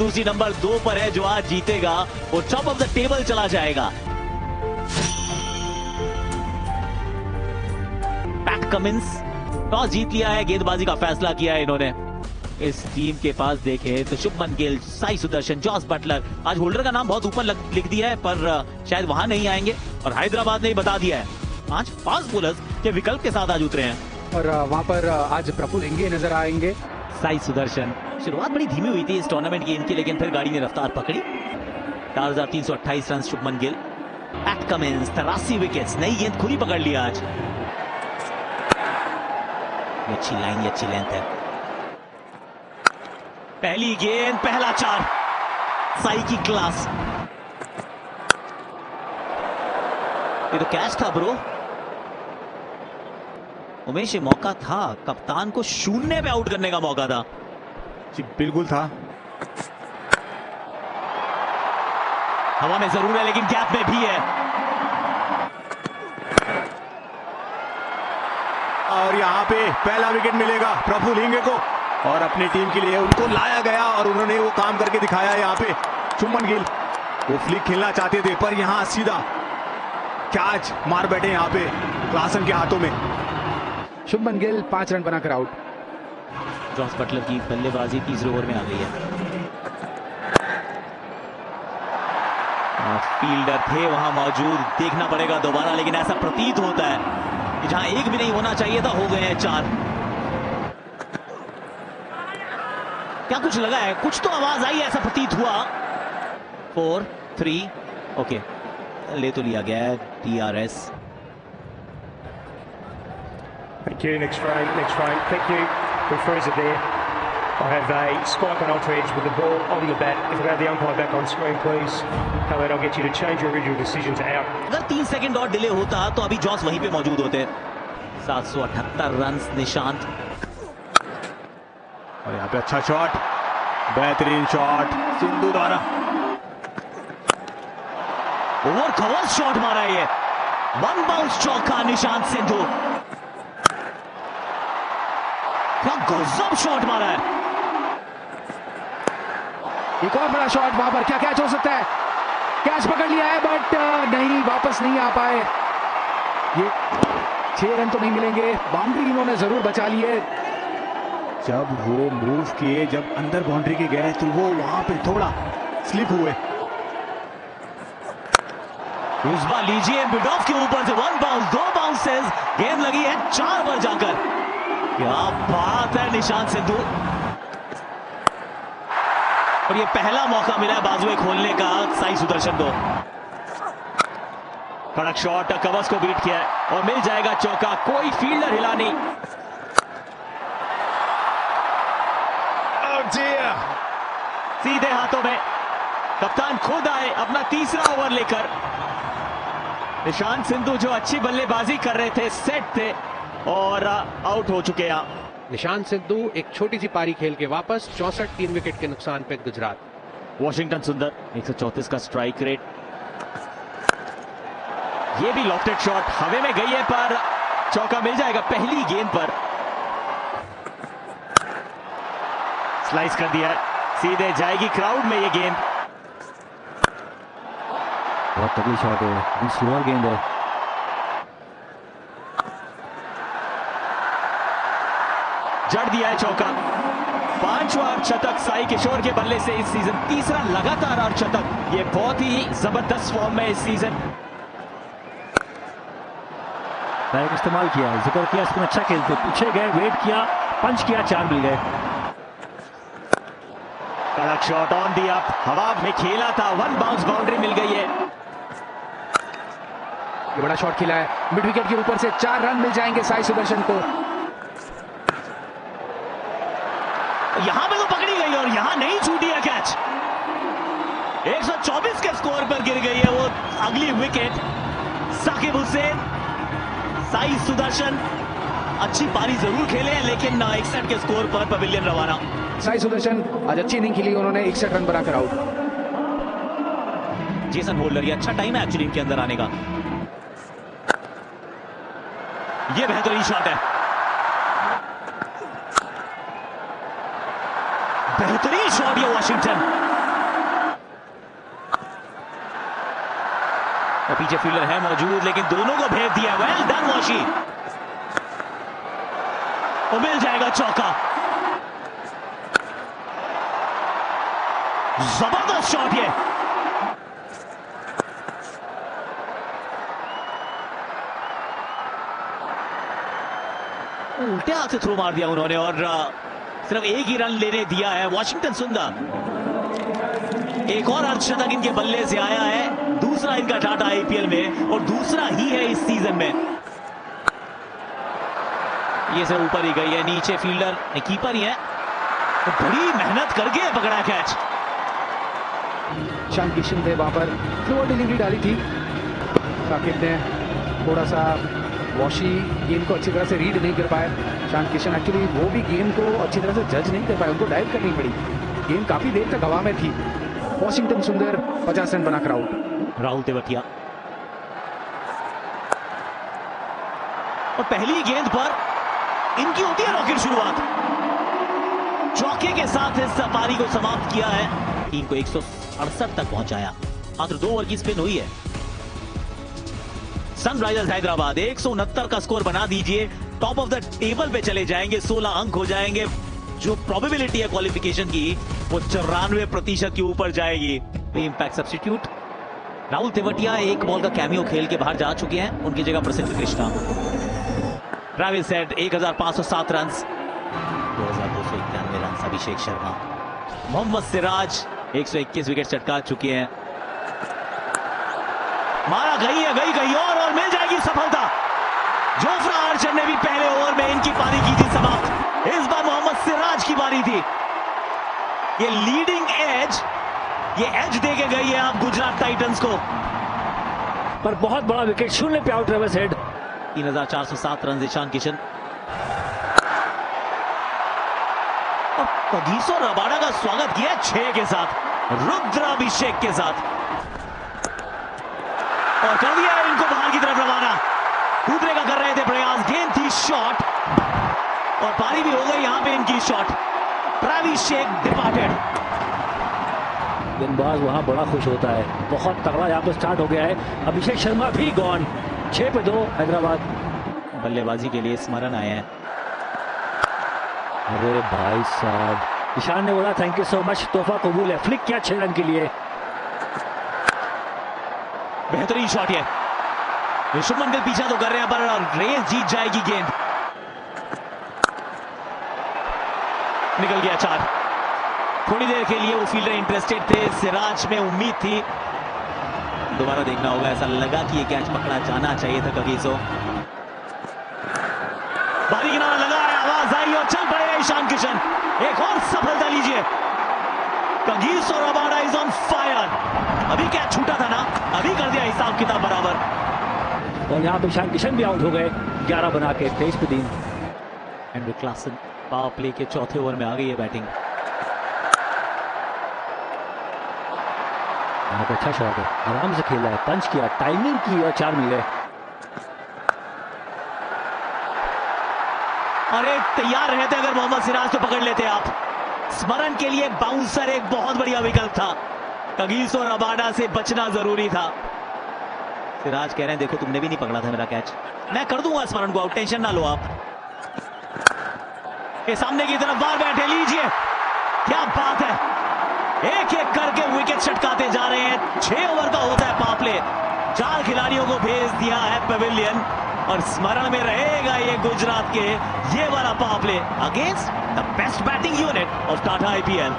दूसरी नंबर 2 पर है, जो आज जीतेगा वो टॉप ऑफ द टेबल चला जाएगा। पैट कमिंस टॉस जीत लिया है, गेंदबाजी का फैसला किया है इन्होंने। इस टीम के पास देखें तो शुभमन गिल, साई सुदर्शन, जॉस बटलर, आज होल्डर का नाम बहुत ऊपर लिख दिया है, पर शायद वहां नहीं आएंगे। और हैदराबाद ने ही बता दिया है, 5 फास्ट बोलर्स के विकल्प के साथ आज उतरे हैं। और वहां पर आज प्रफुल्ल इंगे नजर आएंगे। साई सुदर्शन, शुरुआत बड़ी धीमी हुई थी इस टूर्नामेंट की इनकी, लेकिन फिर गाड़ी ने रफ्तार पकड़ी। 4328 run Shubman Gill. PAT Cummins 83 wickets, नई गेंद खुली पकड़ लिया आज। अच्छी लाइन, अच्छी लेंथ है। पहली गेंद, पहला 4, साई की क्लास। ये तो कैच था ब्रो। उमेश, ये मौका था, कप्तान को शून्य पे आउट करने का मौका था। जी बिल्कुल था। हवा में जरूर है, लेकिन गैप में भी है। और यहाँ पे पहला विकेट मिलेगा प्रफुल्ल इंगे को, और अपनी टीम के लिए उनको लाया गया और उन्होंने वो काम करके दिखाया। यहाँ पे शुभमन गिल वो फ्लिक खेलना चाहते थे, पर यहाँ सीधा कैच मार बैठे यहाँ पे क्लासन के हाथों में। शुभमन गिल 5 रन बनाकर आउट। जॉस बटलर की बल्लेबाजी तीसरे ओवर में आ गई है। फील्डर थे वहां मौजूद, देखना पड़ेगा दोबारा, लेकिन ऐसा प्रतीत होता है कि जहां एक भी नहीं होना चाहिए था, हो गए हैं 4। क्या कुछ लगा है, कुछ तो आवाज आई, ऐसा प्रतीत हुआ। 4, 3, ओके, ले तो लिया गया है DRS। Thank you. Next frame. Thank you. We freeze it there. I have a spike on ultra edge with the ball on the bat. If I have the umpire back on screen, please. Khaled, I'll get you to change your original decision to out. अगर 3 second और delay होता तो अभी Jos वहीं पे मौजूद होते। 778 run Nishant. और यहाँ पे अच्छा शॉट, बेहतरीन शॉट सिंधु द्वारा। ओवर कवर शॉट मारा है ये, 1 बाउंस चौका निशांत सिंधु। क्या गजब शॉट मारा है। एक और बड़ा शॉट, वहां पर क्या कैच हो सकता है? कैच पकड़ लिया है, बट नहीं, वापस नहीं आ पाए। ये 6 रन तो नहीं मिलेंगे, बाउंड्री इन्होंने जरूर बचा ली है। जब वो मूव किए, जब अंदर बाउंड्री के गए, तो वो वहां पे थोड़ा स्लिप हुए। इस बार लीजिए मिड ऑफ के ऊपर से 1 बाउंस, 2 बाउंसेस, गेंद लगी है 4 पर जाकर। क्या बात है निशांत सिंधु। और ये पहला मौका मिला है बाजुएं खोलने का साई सुदर्शन को। कड़क शॉट, कवर्स को बीट किया है और मिल जाएगा चौका, कोई फील्डर हिला नहीं। Oh dear! सीधे हाथों में कप्तान खुद आए अपना तीसरा ओवर लेकर। निशांत सिंधु जो अच्छी बल्लेबाजी कर रहे थे, सेट थे और आउट हो चुके हैं। निशांत सिंधु एक छोटी सी पारी खेल के वापस 64 3 विकेट के नुकसान पे गुजरात। वॉशिंगटन सुंदर 134 का स्ट्राइक रेट। ये भी लॉफ्टेड शॉट हवा में गई है, पर चौका मिल जाएगा पहली गेंद पर। स्लाइस कर दिया, सीधे जाएगी क्राउड में ये गेंद। बहुत तगड़ी शॉट है, स्लोअर गेंद है। जड़ दिया है चौका। 5वां अर्धशतक साई किशोर के बल्ले से इस सीजन, तीसरा लगातार अर्धशतक। ये बहुत ही जबरदस्त फॉर्म में इस सीजन। डायरेक्ट इस्तेमाल किया, जिक्र किया, इसमें अच्छा खेलते, पीछे गए, वेट किया, पंच किया, 4 मिल गए। कड़क शॉट ऑन दी अप, हवा में खेला था, 1 बाउंस, बाउंड्री मिल गई है। ये बड़ा शॉट खेला है, मिड विकेट के ऊपर से 4 रन मिल जाएंगे साई सुदर्शन को। यहां पे तो पकड़ी गई और यहां नहीं छूटी है कैच। 124 के स्कोर पर गिर गई है वो अगली विकेट। साकिब हुसैन, साई सुदर्शन अच्छी पारी जरूर खेले हैं, लेकिन 61 के स्कोर पर पवेलियन रवाना। साई सुदर्शन आज अच्छी इनिंग खेली, उन्होंने 61 रन बनाकर आउट। जेसन होल्डर, ये अच्छा टाइम है एक्चुअली इनके अंदर आने का। ये बेहतरीन शॉट है, बेहतरीन शॉट ये वॉशिंगटन। और पीछे फील्डर है मौजूद, लेकिन दोनों को भेज दिया। वेल डन वॉशी, और मिल जाएगा चौका। जबरदस्त शॉट ये। उल्टे हाथ से थ्रो मार दिया उन्होंने और सिर्फ एक ही रन लेने दिया है वॉशिंगटन सुंदर। एक और अर्धशतक इनके बल्ले से आया है, दूसरा इनका डाटा आईपीएल में और दूसरा ही है इस सीजन में। ये सिर्फ ऊपर ही गई है, नीचे फील्डर कीपर ही है, तो बड़ी मेहनत करके पकड़ा कैच। ईशान किशन थे वहां पर, फ्लोर डिलीवरी डाली थी। साकिब ने थोड़ा सा वॉशी गेम को अच्छी तरह से रीड नहीं कर पाए। ईशान किशन एक्चुअली वो भी गेम को अच्छी तरह से जज नहीं कर पाए, उनको डाइव करनी पड़ी। गेम काफी देर तक हवा में थी। वॉशिंगटन सुंदर 50 रन बनाकर आउट। राहुल तेवतिया और पहली गेंद पर इनकी होती है रॉकेट शुरुआत। चौके के साथ इस पारी को समाप्त किया है, टीम को 168 तक पहुंचाया। मात्र 2 ओवर की स्पिन हुई है। सनराइजर्स हैदराबाद 169 का स्कोर बना दीजिए, टॉप ऑफ द टेबल पे चले जाएंगे, 16 अंक हो जाएंगे। जो प्रोबेबिलिटी है क्वालिफिकेशन की वो 94% के ऊपर जाएगी। इंपैक्ट सब्स्टिट्यूट राहुल तेवतिया एक बॉल का कैमियो खेल के बाहर जा चुके हैं, उनकी जगह Prasidh Krishna. Travis Head 1507 run, 2291 run. Abhishek Sharma, Mohammed Siraj 121 wicket चटका चुके हैं। मारा गई और मिल जाएगी सफलता। जोफ्रा आर्चर ने भी पहले ओवर में इनकी पारी की थी समाप्त। इस बार मोहम्मद सिराज की बारी थी। ये लीडिंग एज, ये एज देके गई है आप गुजरात टाइटंस को। पर बहुत बड़ा विकेट, 0 पे out Travis Head. 3407 run Ishan Kishan. और कगिसो रबाडा का स्वागत किया 6 के साथ, रुद्राभिषेक के साथ, और कर दिया इनको बाहर की तरफ रवाना। कूदने का कर रहे थे प्रयास, गेंद थी शॉट और पारी भी हो गई यहां पे इनकी शॉट। Travis departed. गेंदबाज वहां बड़ा खुश होता है, बहुत तगड़ा यहाँ पे स्टार्ट हो गया है। अभिषेक शर्मा भी गॉन, 6 पे 2 हैदराबाद। बल्लेबाजी के लिए स्मरण आए हैं। अरे भाई साहब, ईशान ने बोला थैंक यू सो मच, तोहफा कबूल है। फ्लिक किया 6 रन के लिए। बेहतरीन शॉट है। शुभमन गिल पीछा तो कर रहे हैं पर रेस जीत जाएगी गेंद। निकल गया 4। थोड़ी देर के लिए वो फील्डर इंटरेस्टेड थे, सिराज में उम्मीद थी। दोबारा देखना होगा, ऐसा लगा कि ये कैच पकड़ा जाना चाहिए था कगिसो। बारी किनारा लगा है, आवाज आई और चल पड़े ईशान किशन। एक और सफलता लीजिए। Kagiso Rabada is on fire. अभी कैच छूटा था ना, अभी कर दिया हिसाब किताब बराबर। और यहाँ पे ईशान किशन भी आउट हो गए, 11 बना के 23 पे 3। एंड्रू क्लासन पावर प्ले के चौथे ओवर में आ गई है बैटिंग। यहाँ पे अच्छा शॉट है, आराम से खेला है, पंच किया, टाइमिंग की और 4 मिले। अरे तैयार रहते अगर मोहम्मद सिराज तो पकड़ लेते आप। स्मरण के लिए बाउंसर एक बहुत बढ़िया विकल्प था। कगिसो रबाडा से बचना जरूरी था। सिराज कह रहे हैं देखो तुमने भी नहीं पकड़ा था मेरा कैच, मैं कर दूंगा स्मरण को आउट, टेंशन ना लो आप। ये सामने की तरफ बार बैठे, लीजिए क्या बात है। एक एक करके विकेट चटकाते जा रहे हैं। 6 ओवर का होता है पावर प्ले। 4 खिलाड़ियों को भेज दिया है पेविलियन और स्मरण में रहेगा ये गुजरात के ये वाला power play against the best batting unit of Tata IPL.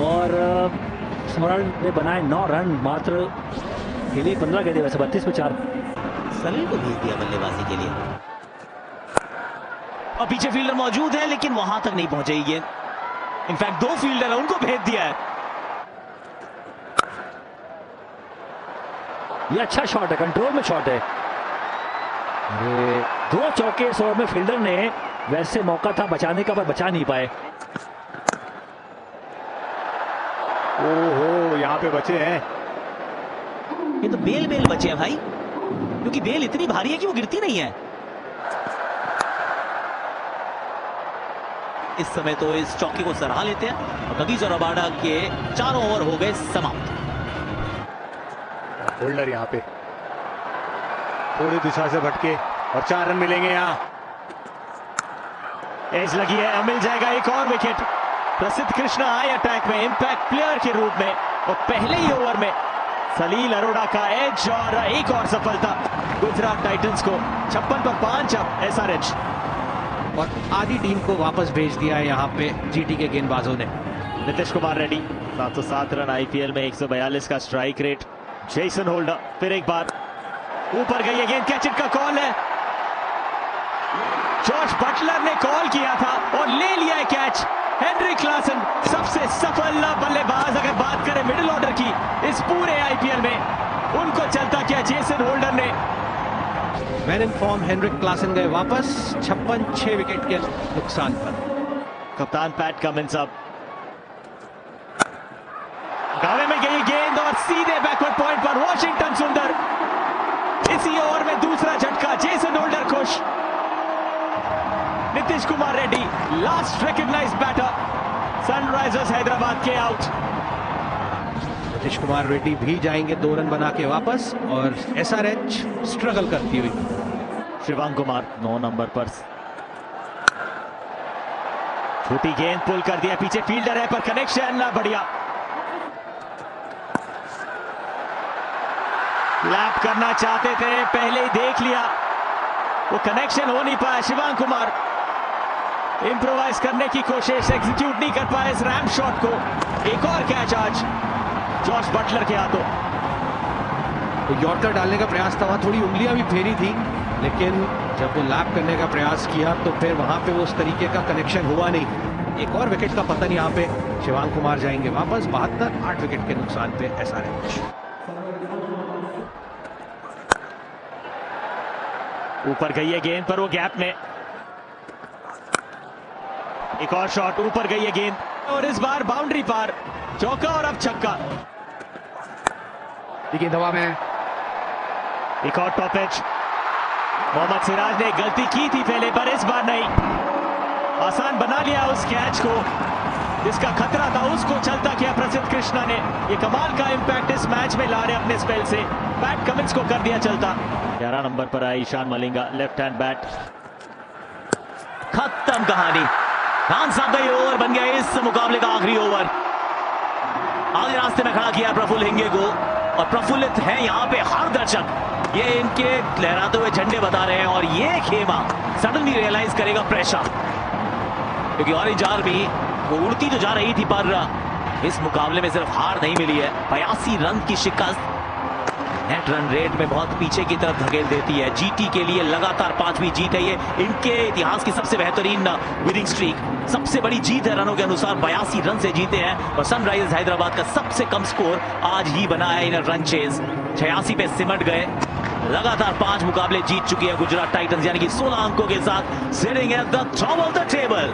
और स्मरण ने बनाए 9 रन, मात्र खेली 15 गेंदें, वैसे 32 पे 4। सलील को भेज दिया बल्लेबाजी के लिए और पीछे फील्डर मौजूद है लेकिन वहां तक नहीं पहुंचे ये। इनफैक्ट 2 फील्डर है, उनको भेज दिया है। ये अच्छा शॉट है, कंट्रोल में शॉट है। अरे 2 चौके इस ओवर में फील्डर ने, वैसे मौका था बचाने का पर बचा नहीं पाए। ओहो, यहाँ पे बचे हैं। ये तो बेल बचे हैं भाई, क्योंकि बेल इतनी भारी है कि वो गिरती नहीं है। इस समय तो इस चौके को सराहा लेते हैं और कगिसो रबाडा के 4 ओवर हो गए समाप्त। होल्डर यहाँ पे थोड़ी दिशा से भटके और 4 रन मिलेंगे यहाँ। एज लगी है, मिल जाएगा एक और विकेट। प्रसिद्ध कृष्णा आए अटैक में इंपैक्ट प्लेयर के रूप में और पहले ही ओवर में सलील अरोड़ा का एज और एक और सफलता गुजरात टाइटंस को 56 पर 5 अब एसआरएच। और आधी टीम को वापस भेज दिया है यहाँ पे जीटी के गेंदबाजों ने। नीतीश कुमार रेड्डी 707 रन आईपीएल में 142 का स्ट्राइक रेट। जेसन होल्डर फिर एक बार ऊपर गई है गेंद, कैच इट का कॉल है। जॉश बटलर ने कॉल किया था और ले लिया है कैच। हेनरिक क्लासन सबसे सफल बल्लेबाज अगर बात करें मिडिल ऑर्डर की इस पूरे आईपीएल में, उनको चलता किया जेसन होल्डर ने। Man in form Heinrich Klaasen गए वापस 56 6 विकेट के नुकसान पर। कप्तान पैट कमिंस अब गावे में गई गेंद और सीधे बैकवर्ड पॉइंट पर वॉशिंगटन सुंदर। इसी ओवर में दूसरा झटका, जेसन होल्डर खुश। Nitish Kumar Reddy last recognised batter, Sunrisers Hyderabad के आउट। नीतीश कुमार रेड्डी भी जाएंगे 2 रन बना के वापस और एसआरएच स्ट्रगल करती हुई। शिवांग कुमार 9 नंबर पर, छोटी गेंद पुल कर दिया, पीछे फील्डर है पर कनेक्शन ना बढ़िया। लैप करना चाहते थे, पहले ही देख लिया, वो कनेक्शन हो नहीं पाया। शिवांग कुमार इंप्रोवाइज करने की कोशिश, एग्जीक्यूट नहीं कर पाए इस रैम्प शॉट को। एक और कैच आज जॉश बटलर के हाथों। तो यॉर्कर डालने का प्रयास था, वहां थोड़ी उंगलियां भी फेरी थी, लेकिन जब वो लैप करने का प्रयास किया तो फिर वहां पे उस तरीके का कनेक्शन हुआ नहीं। एक और विकेट का पतन यहाँ पे। शिवांग कुमार जाएंगे वापस 72 8 विकेट के नुकसान पे एसआरएच। ऊपर गई है गेंद पर वो गैप में, एक और शॉट, ऊपर गई है गेंद और इस बार बाउंड्री पार, चौका और अब छक्का। गेंद हवा में, एक और टॉप एज। मोहम्मद सिराज ने गलती की थी पहले पर इस बार नहीं, आसान बना लिया उस कैच को जिसका खतरा था, उसको चलता किया प्रसिद्ध कृष्णा ने। ये कमाल का इंपैक्ट इस मैच में ला रहे अपने स्पेल से, पैट कमिंस को कर दिया चलता। 11 नंबर पर आई Ishan Malinga, left hand bat. खत्म कहानी, खान साहब का ये ओवर बन गया इस मुकाबले का आखिरी ओवर। आगे रास्ते में खड़ा किया प्रफुल्ल हिंगे को और प्रफुल्लित है यहाँ पे हर दर्शक। ये इनके लहराते हुए झंडे बता रहे हैं और ये खेमा सडनली रियलाइज करेगा प्रेशर, क्योंकि ऑरेंज आर्मी वो उड़ती तो जा रही थी पर इस मुकाबले में सिर्फ हार नहीं मिली है, 82 रन की शिकस्त नेट रन रेट में बहुत पीछे की तरफ धकेल देती है। जीटी के लिए लगातार 5वीं जीत है ये, इनके इतिहास की सबसे बेहतरीन विनिंग स्ट्रीक, सबसे बड़ी जीत है रनों के अनुसार, 82 रन से जीते हैं। और सनराइजर्स हैदराबाद का सबसे कम स्कोर आज ही बना है इन रन चेज, 86 पे सिमट गए। लगातार 5 मुकाबले जीत चुकी है गुजरात टाइटंस, यानी कि 16 अंकों के साथ sitting at the top of the table.